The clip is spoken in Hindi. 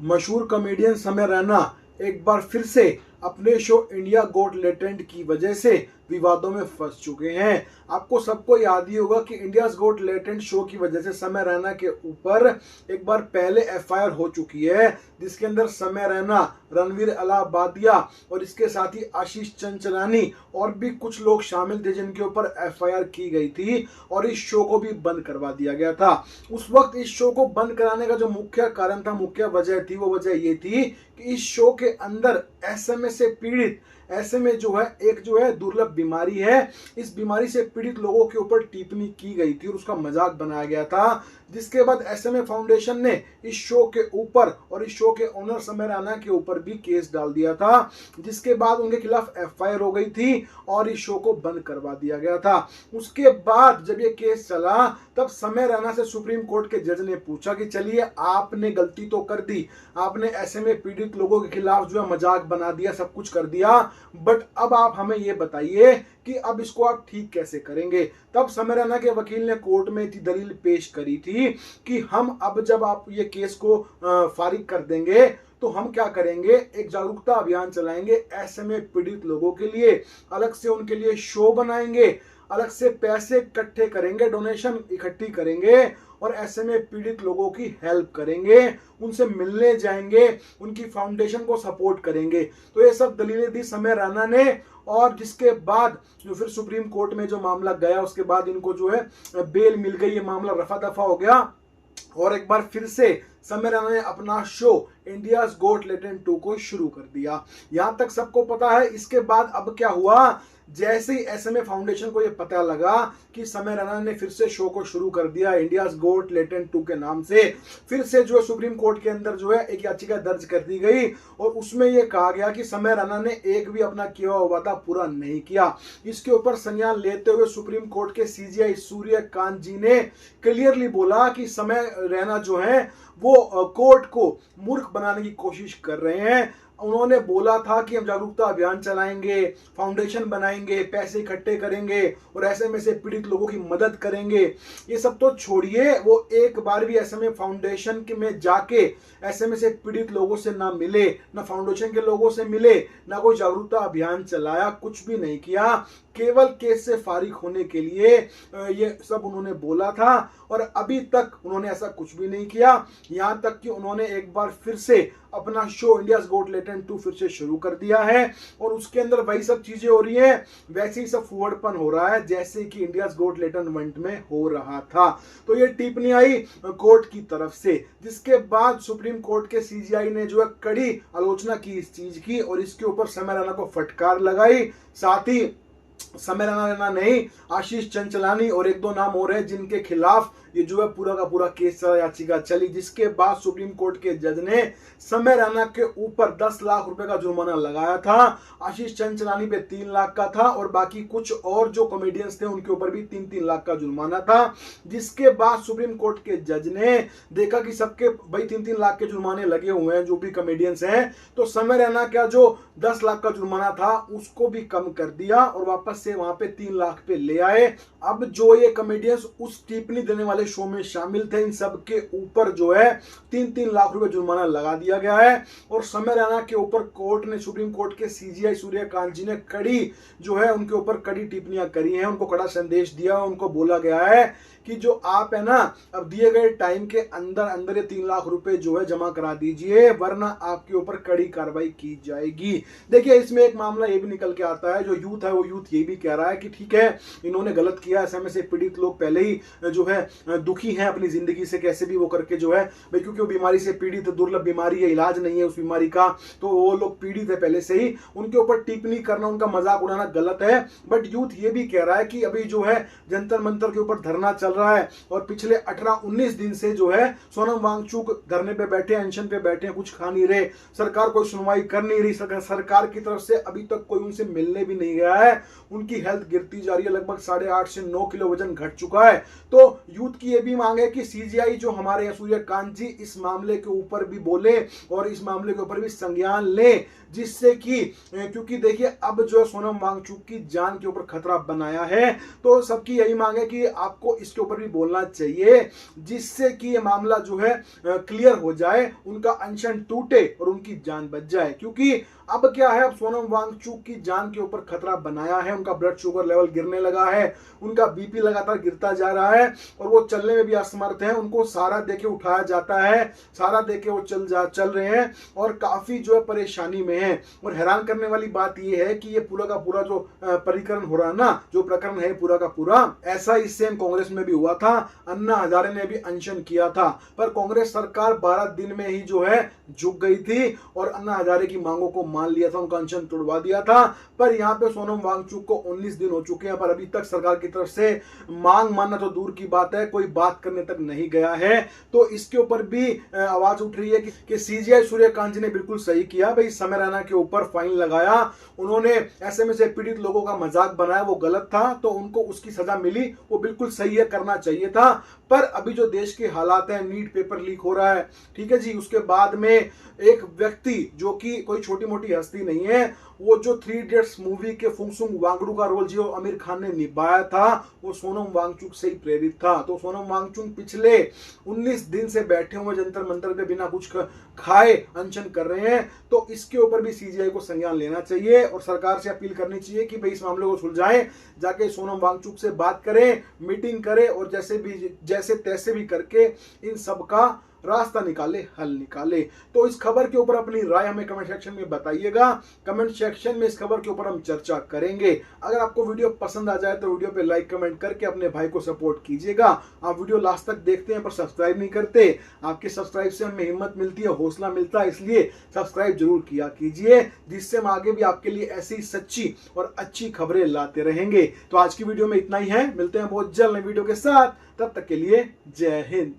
मशहूर कॉमेडियन समय रैना एक बार फिर से अपने शो इंडिया गोट लेटेंट की वजह से विवादों में फंस चुके हैं। आपको सबको याद ही होगा कि इंडिया गोट लेटेंट शो की वजह से समय रैना के ऊपर एक बार पहले एफआईआर हो चुकी है, जिसके अंदर समय रैना, रणवीर अलाहाबादिया और इसके साथ ही आशीष चंचलानी और भी कुछ लोग शामिल थे, जिनके ऊपर एफआईआर की गई थी और इस शो को भी बंद करवा दिया गया था। उस वक्त इस शो को बंद कराने का जो मुख्य कारण था, मुख्य वजह थी, वो वजह ये थी कि इस शो के अंदर एसएमए से पीड़ित, एसएमए जो है एक दुर्लभ बीमारी है, इस बीमारी से पीड़ित लोगों के ऊपर टिप्पणी की गई थी और उसका मजाक बनाया गया था। जिसके बाद एसएमए फाउंडेशन ने इस शो के ऊपर और इस शो के ओनर समय रैना के ऊपर भी केस डाल दिया था, जिसके बाद उनके खिलाफ एफआईआर हो गई थी और इस शो को बंद करवा दिया गया था। उसके बाद जब ये केस चला, तब समय रैना से सुप्रीम कोर्ट के जज ने पूछा कि चलिए आपने गलती तो कर दी, आपने एसएमए पीड़ित लोगों के खिलाफ मजाक बना दिया, सब कुछ कर दिया, बट अब आप हमें ये बताइए कि अब इसको आप ठीक कैसे करेंगे। तब समय रैना के वकील ने कोर्ट में थी दलील पेश करी थी कि हम अब जब आप ये केस को फारिग कर देंगे तो हम क्या करेंगे, एक जागरूकता अभियान चलाएंगे, एसएमए पीड़ित लोगों के लिए अलग से उनके लिए शो बनाएंगे, अलग से पैसे इकट्ठे करेंगे, डोनेशन इकट्ठी करेंगे और एसएमए पीड़ित लोगों की हेल्प करेंगे, उनसे मिलने जाएंगे, उनकी फाउंडेशन को सपोर्ट करेंगे। तो ये सब दलीलें दी समय रैना ने और जिसके बाद जो फिर सुप्रीम कोर्ट में जो मामला गया, उसके बाद इनको बेल मिल गई, ये मामला रफा दफा हो गया और एक बार फिर से समय रैना ने अपना शो इंडिया गोट लेटेंट 2 को शुरू कर दिया। यहां तक सबको पता है। इसके बाद अब क्या हुआ, जैसे ही एसएमए फाउंडेशन को यह पता लगा कि समय रैना ने फिर से शो को शुरू कर दिया इंडिया गोट लेटेंट 2 के नाम से, फिर से सुप्रीम कोर्ट के अंदर एक याचिका दर्ज कर दी गई और उसमें यह कहा गया कि समय रैना ने एक भी अपना किया हुआ वादा पूरा नहीं किया। इसके ऊपर संज्ञान लेते हुए सुप्रीम कोर्ट के सीजेआई सूर्यकांत जी ने क्लियरली बोला कि समय रैना वो कोर्ट को मूर्ख बनाने की कोशिश कर रहे हैं। उन्होंने बोला था कि हम जागरूकता अभियान चलाएंगे, फाउंडेशन बनाएंगे, पैसे इकट्ठे करेंगे और एसएमए से पीड़ित लोगों की मदद करेंगे। ये सब तो छोड़िए, वो एक बार भी एसएमए फाउंडेशन में जाके एसएमए से पीड़ित लोगों से ना मिले, ना फाउंडेशन के लोगों से मिले, ना कोई जागरूकता अभियान चलाया, कुछ भी नहीं किया। केवल केस से फारिग होने के लिए ये सब उन्होंने बोला था और अभी तक उन्होंने ऐसा कुछ भी नहीं किया। यहां तक कि उन्होंने एक बार फिर से अपना शो इंडिया गोट लेटेंट 2 फिर से शुरू कर दिया है और उसके अंदर वही सब चीजें हो रही हैं, वैसे ही सब फुहड़पन हो रहा है जैसे कि इंडिया गोट लेटेंट 1 में हो रहा था। तो ये टिप्पणी आई कोर्ट की तरफ से, जिसके बाद सुप्रीम कोर्ट के सीजेआई ने कड़ी आलोचना की इस चीज की और इसके ऊपर समय रैना को फटकार लगाई। साथ ही समय रैना नहीं, आशीष चंचलानी और एक दो नाम और हैं जिनके खिलाफ ये पूरा का पूरा केस याचिका चली, जिसके बाद सुप्रीम कोर्ट के जज ने समय रैना के ऊपर 10 लाख रुपए का जुर्माना लगाया था। आशीष चंचलानी पे 3 लाख का था और बाकी कुछ और जो कॉमेडियंस थे उनके ऊपर भी 3-3 लाख का जुर्माना था। जिसके बाद सुप्रीम कोर्ट के जज ने देखा कि सबके भाई 3-3 लाख के जुर्माने लगे हुए हैं जो भी कॉमेडियंस हैं, तो समय रैना का जो 10 लाख का जुर्माना था उसको भी कम कर दिया और वापस से वहां पे 3 लाख पे ले आए। अब ये कॉमेडियंस उस टिप्पणी देने वाले शो में शामिल थे, इन सब के ऊपर 3-3 लाख रुपए जुर्माना लगा दिया गया है और समय रैना के ऊपर कोर्ट ने, सुप्रीम कोर्ट के सीजेआई सूर्यकांत जी ने कड़ी उनके ऊपर कड़ी टिप्पणियां करी हैं, उनको कड़ा संदेश दिया। उनको बोला गया है कि जो आप है ना, अब दिए गए टाइम के अंदर अंदर ये 3 लाख रुपए जमा करा दीजिए, वरना आपके ऊपर कड़ी कार्रवाई की जाएगी। देखिए, इसमें एक मामला ये भी निकल के आता है, जो यूथ है वो यूथ ये भी कह रहा है कि ठीक है, इन्होंने गलत किया, एसएमए से पीड़ित लोग पहले ही दुखी हैं अपनी जिंदगी से, कैसे भी वो करके भाई, क्योंकि वो बीमारी से पीड़ित, दुर्लभ बीमारी है, इलाज नहीं है उस बीमारी का, तो वो लोग पीड़ित है पहले से ही, उनके ऊपर टिप्पणी करना, उनका मजाक उड़ाना गलत है। बट यूथ ये भी कह रहा है कि अभी जंतर मंतर के ऊपर धरना चल रहा है और पिछले 18-19 दिन से सोनम वांगचुक धरने पे बैठे, अनशन पे बैठे, कुछ खा नहीं रहे, सरकार कोई सुनवाई कर नहीं रही, सरकार की तरफ से अभी तक कोई उनसे मिलने भी नहीं गया है, उनकी हेल्थ गिरती जा रही है, लगभग 8.5 से 9 किलो वजन घट चुका है। तो यूथ की ये भी मांग है कि सीजेआई हमारे सूर्यकांत जी इस मामले के ऊपर भी बोले और इस मामले के ऊपर भी संज्ञान ले, जिससे कि क्योंकि देखिए अब सोनम वांगचुक की जान के ऊपर खतरा बनाया है, तो सबकी यही मांग है कि आपको इसके ऊपर भी बोलना चाहिए, जिससे कि ये मामला जो है क्लियर हो जाए, उनका अनशन टूटे और उनकी जान बच जाए। क्योंकि अब क्या है, अब सोनम वांगचुक की जान के ऊपर खतरा बनाया है, उनका ब्लड शुगर लेवल गिरने लगा है, उनका बीपी लगातार गिरता जा रहा है और वो चलने में भी असमर्थ है। उनको सहारा देके उठाया जाता है, सहारा देके वो चल रहे हैं और काफी जो है परेशानी में है। और हैरान करने वाली बात ये है कि ये पूरा का पूरा जो परिकरण हो रहा है ना, जो प्रकरण है पूरा का पूरा, ऐसा ही सेम कांग्रेस में भी हुआ था। अन्ना हजारे ने भी अनशन किया था, पर कांग्रेस सरकार 12 दिन में ही जो है झुक गई थी और अन्ना हजारे की मांगों को मान लिया था, उनका अनशन तोड़वा दिया था। पर यहाँ पे सोनम वांगचुक को 19 दिन हो चुके हैं, पर अभी तक सरकार की तरफ से मांग मानना तो दूर की बात है, कोई बात करने तक नहीं गया है। तो इसके ऊपर भी आवाज उठ रही है कि सीजीआई सूर्यकांत जी ने बिल्कुल सही किया भाई, समय रैना के ऊपर फाइन लगाया, उन्होंने ऐसे में से पीड़ित लोगों का मजाक बनाया, वो गलत था, तो उनको उसकी सजा मिली, वो बिल्कुल सही है, करना चाहिए था। पर अभी जो देश के हालात हैं, नीट पेपर लीक हो रहा है, ठीक है जी, उसके बाद में एक व्यक्ति जो कि कोई छोटी मोटी हस्ती नहीं है, वो जो 3 इडियट्स मूवी के फुंगसुक वांगडू का रोल जो आमिर खान ने निभाया था, वो सोनम वांगचुक से ही प्रेरित था। तो सोनम वांगचुक पिछले 19 दिन से बैठे हुए जंतर मंतर पे बिना कुछ खाए अनशन कर रहे हैं। तो इसके ऊपर भी सीजीआई को संज्ञान लेना चाहिए और सरकार से अपील करनी चाहिए कि भाई इस मामले को सुलझाएं, जाके सोनम वांगचुक से बात करें, मीटिंग करें और जैसे तैसे भी करके इन सब का रास्ता निकाले, हल निकाले। तो इस खबर के ऊपर अपनी राय हमें कमेंट सेक्शन में बताइएगा। कमेंट सेक्शन में इस खबर के ऊपर हम चर्चा करेंगे। अगर आपको वीडियो पसंद आ जाए तो वीडियो पे लाइक कमेंट करके अपने भाई को सपोर्ट कीजिएगा। आप वीडियो लास्ट तक देखते हैं पर सब्सक्राइब नहीं करते, आपके सब्सक्राइब से हमें हिम्मत मिलती है, हौसला मिलता है, इसलिए सब्सक्राइब जरूर किया कीजिए, जिससे हम आगे भी आपके लिए ऐसी सच्ची और अच्छी खबरें लाते रहेंगे। तो आज की वीडियो में इतना ही है, मिलते हैं बहुत जल्द नई वीडियो के साथ, तब तक के लिए जय हिंद।